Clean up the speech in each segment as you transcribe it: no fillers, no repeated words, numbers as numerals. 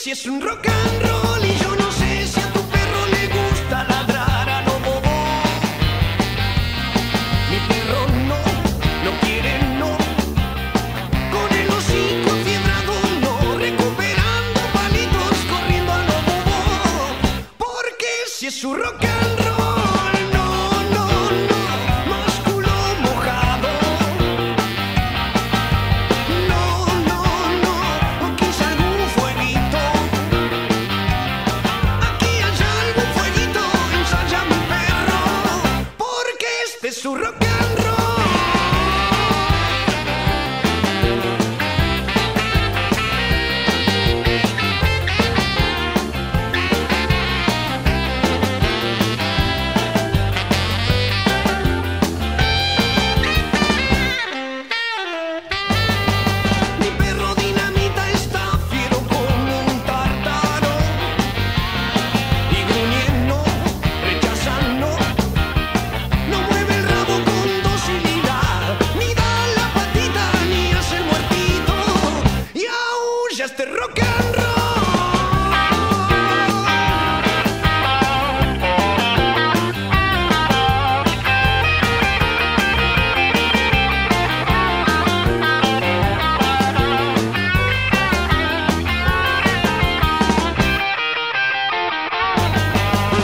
si es un rock and roll y yo no sé si a tu perro le gusta ladrar a lo bobo. Mi perro no, no quiere no, con el hocico afiebrado no, recuperando palitos, corriendo a lo bobo. Porque si es un rock and roll, no, no, no, músculo mojado. No, no, no, o quizá algún fueguito. Aquí hay algún fueguito, ensaya mi perro, porque este es su rock and roll. Mi perro dinamita está fiero como un tártaro y gruñendo, rechazando, no mueve el rabo con docilidad, ni da la patita ni hace el muertito y aúlla este rock and roll.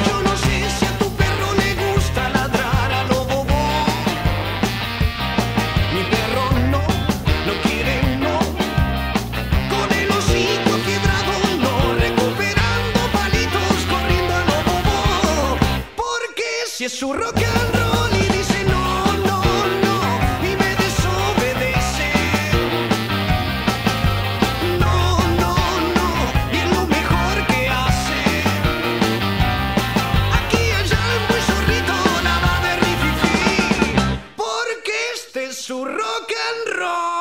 Yo no sé si a tu perro le gusta ladrar a lo bobo. Mi perro no, no quiere no, con el hocico afiebrado no, recuperando palitos, corriendo a lo bobo. Porque si es su rock and roll y dice no, no, no, y me desobedece. No, no, no, y es lo mejor que hace. Aquí hay algo y zorrito, nada de rififi, porque este es su rock and roll.